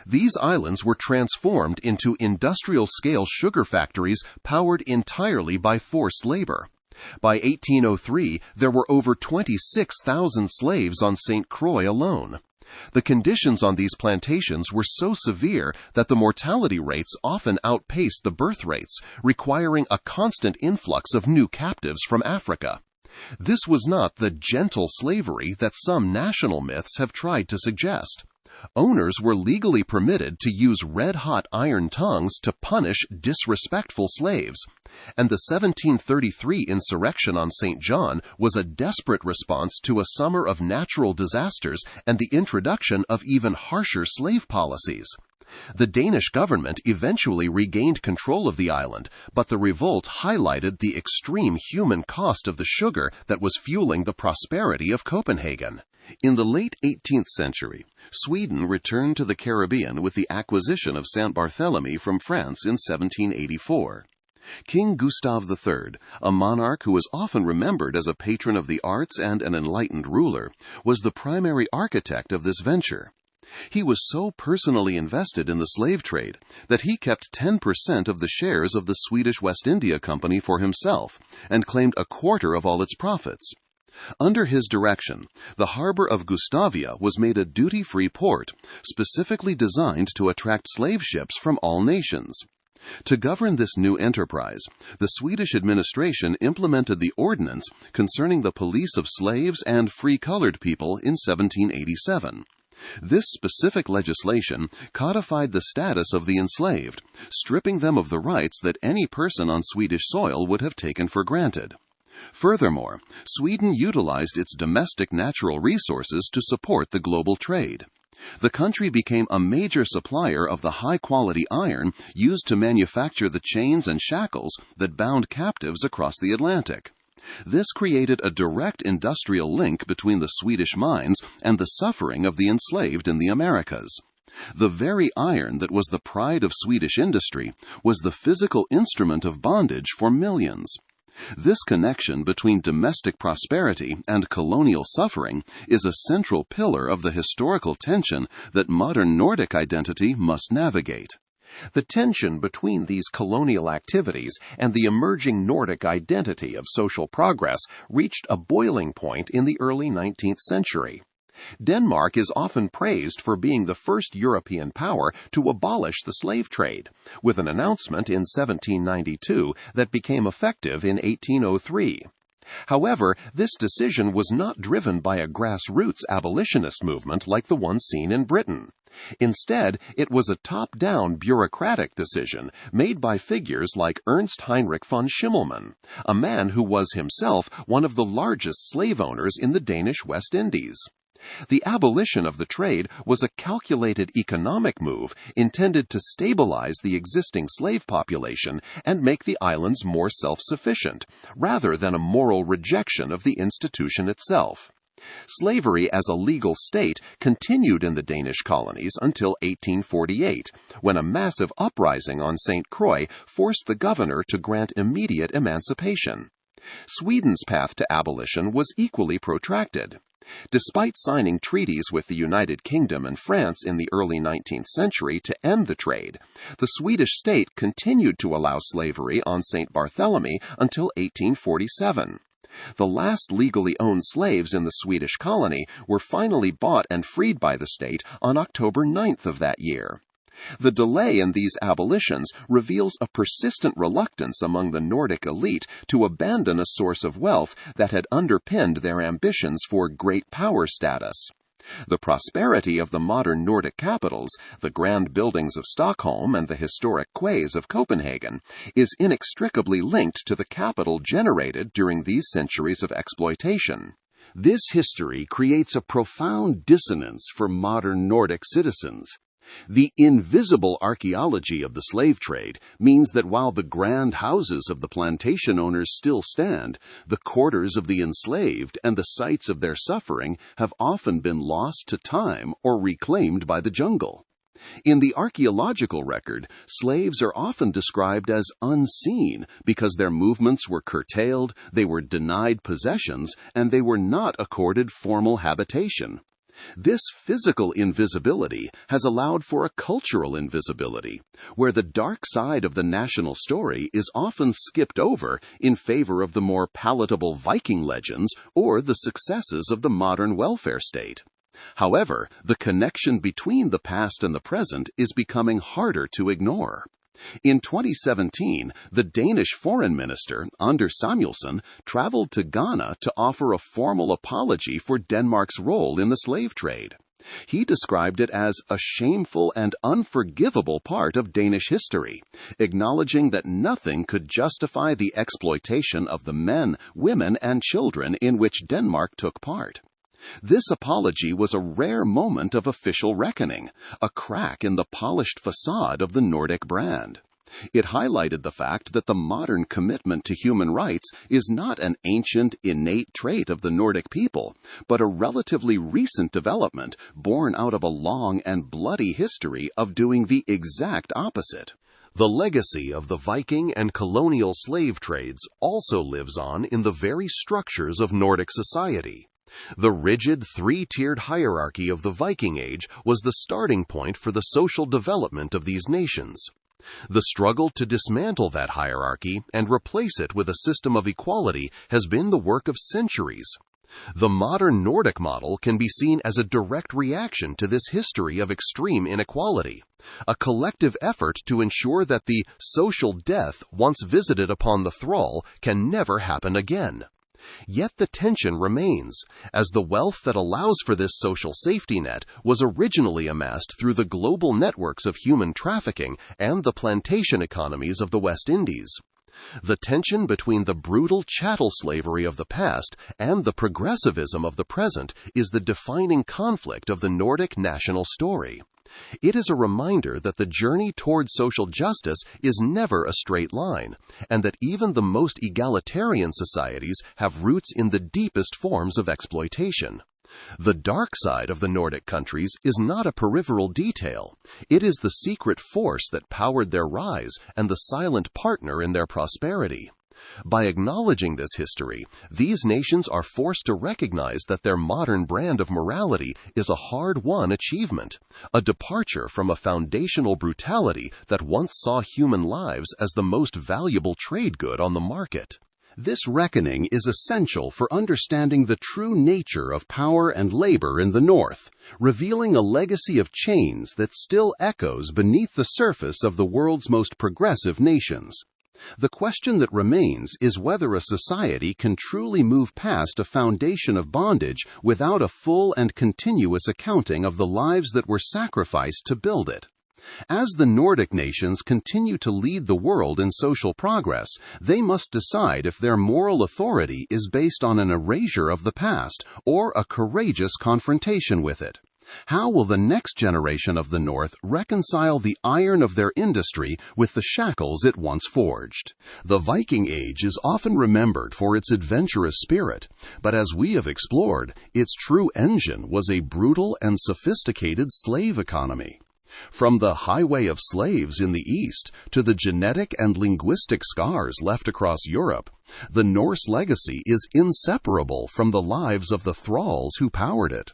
These islands were transformed into industrial-scale sugar factories powered entirely by forced labor. By 1803, there were over 26,000 slaves on St. Croix alone. The conditions on these plantations were so severe that the mortality rates often outpaced the birth rates, requiring a constant influx of new captives from Africa. This was not the gentle slavery that some national myths have tried to suggest. Owners were legally permitted to use red-hot iron tongues to punish disrespectful slaves, and the 1733 insurrection on St. John was a desperate response to a summer of natural disasters and the introduction of even harsher slave policies. The Danish government eventually regained control of the island, but the revolt highlighted the extreme human cost of the sugar that was fueling the prosperity of Copenhagen. In the late 18th century, Sweden returned to the Caribbean with the acquisition of Saint Barthélemy from France in 1784. King Gustav III, a monarch who is often remembered as a patron of the arts and an enlightened ruler, was the primary architect of this venture. He was so personally invested in the slave trade that he kept 10% of the shares of the Swedish West India Company for himself and claimed a quarter of all its profits. Under his direction, the harbor of Gustavia was made a duty-free port, specifically designed to attract slave ships from all nations. To govern this new enterprise, the Swedish administration implemented the ordinance concerning the police of slaves and free-colored people in 1787. This specific legislation codified the status of the enslaved, stripping them of the rights that any person on Swedish soil would have taken for granted. Furthermore, Sweden utilized its domestic natural resources to support the global trade. The country became a major supplier of the high-quality iron used to manufacture the chains and shackles that bound captives across the Atlantic. This created a direct industrial link between the Swedish mines and the suffering of the enslaved in the Americas. The very iron that was the pride of Swedish industry was the physical instrument of bondage for millions. This connection between domestic prosperity and colonial suffering is a central pillar of the historical tension that modern Nordic identity must navigate. The tension between these colonial activities and the emerging Nordic identity of social progress reached a boiling point in the early 19th century. Denmark is often praised for being the first European power to abolish the slave trade, with an announcement in 1792 that became effective in 1803. However, this decision was not driven by a grassroots abolitionist movement like the one seen in Britain. Instead, it was a top-down bureaucratic decision made by figures like Ernst Heinrich von Schimmelmann, a man who was himself one of the largest slave owners in the Danish West Indies. The abolition of the trade was a calculated economic move intended to stabilize the existing slave population and make the islands more self-sufficient, rather than a moral rejection of the institution itself. Slavery as a legal state continued in the Danish colonies until 1848, when a massive uprising on St. Croix forced the governor to grant immediate emancipation. Sweden's path to abolition was equally protracted. Despite signing treaties with the United Kingdom and France in the early 19th century to end the trade, the Swedish state continued to allow slavery on St. Barthélemy until 1847. The last legally owned slaves in the Swedish colony were finally bought and freed by the state on October 9th of that year. The delay in these abolitions reveals a persistent reluctance among the Nordic elite to abandon a source of wealth that had underpinned their ambitions for great power status. The prosperity of the modern Nordic capitals, the grand buildings of Stockholm and the historic quays of Copenhagen, is inextricably linked to the capital generated during these centuries of exploitation. This history creates a profound dissonance for modern Nordic citizens. The invisible archaeology of the slave trade means that while the grand houses of the plantation owners still stand, the quarters of the enslaved and the sites of their suffering have often been lost to time or reclaimed by the jungle. In the archaeological record, slaves are often described as unseen because their movements were curtailed, they were denied possessions, and they were not accorded formal habitation. This physical invisibility has allowed for a cultural invisibility, where the dark side of the national story is often skipped over in favor of the more palatable Viking legends or the successes of the modern welfare state. However, the connection between the past and the present is becoming harder to ignore. In 2017, the Danish foreign minister, Anders Samuelsen, traveled to Ghana to offer a formal apology for Denmark's role in the slave trade. He described it as a shameful and unforgivable part of Danish history, acknowledging that nothing could justify the exploitation of the men, women, and children in which Denmark took part. This apology was a rare moment of official reckoning, a crack in the polished facade of the Nordic brand. It highlighted the fact that the modern commitment to human rights is not an ancient, innate trait of the Nordic people, but a relatively recent development born out of a long and bloody history of doing the exact opposite. The legacy of the Viking and colonial slave trades also lives on in the very structures of Nordic society. The rigid three-tiered hierarchy of the Viking Age was the starting point for the social development of these nations. The struggle to dismantle that hierarchy and replace it with a system of equality has been the work of centuries. The modern Nordic model can be seen as a direct reaction to this history of extreme inequality, a collective effort to ensure that the social death once visited upon the thrall can never happen again. Yet the tension remains, as the wealth that allows for this social safety net was originally amassed through the global networks of human trafficking and the plantation economies of the West Indies. The tension between the brutal chattel slavery of the past and the progressivism of the present is the defining conflict of the Nordic national story. It is a reminder that the journey toward social justice is never a straight line, and that even the most egalitarian societies have roots in the deepest forms of exploitation. The dark side of the Nordic countries is not a peripheral detail. It is the secret force that powered their rise and the silent partner in their prosperity. By acknowledging this history, these nations are forced to recognize that their modern brand of morality is a hard-won achievement, a departure from a foundational brutality that once saw human lives as the most valuable trade good on the market. This reckoning is essential for understanding the true nature of power and labor in the North, revealing a legacy of chains that still echoes beneath the surface of the world's most progressive nations. The question that remains is whether a society can truly move past a foundation of bondage without a full and continuous accounting of the lives that were sacrificed to build it. As the Nordic nations continue to lead the world in social progress, they must decide if their moral authority is based on an erasure of the past or a courageous confrontation with it. How will the next generation of the North reconcile the iron of their industry with the shackles it once forged? The Viking Age is often remembered for its adventurous spirit, but as we have explored, its true engine was a brutal and sophisticated slave economy. From the highway of slaves in the East to the genetic and linguistic scars left across Europe, the Norse legacy is inseparable from the lives of the thralls who powered it.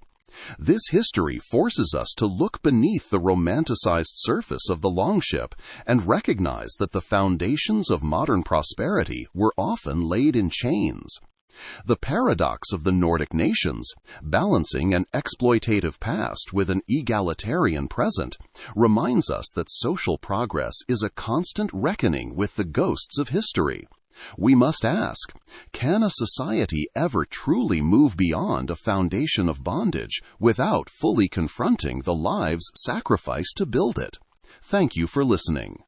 This history forces us to look beneath the romanticized surface of the longship and recognize that the foundations of modern prosperity were often laid in chains. The paradox of the Nordic nations, balancing an exploitative past with an egalitarian present, reminds us that social progress is a constant reckoning with the ghosts of history. We must ask, can a society ever truly move beyond a foundation of bondage without fully confronting the lives sacrificed to build it? Thank you for listening.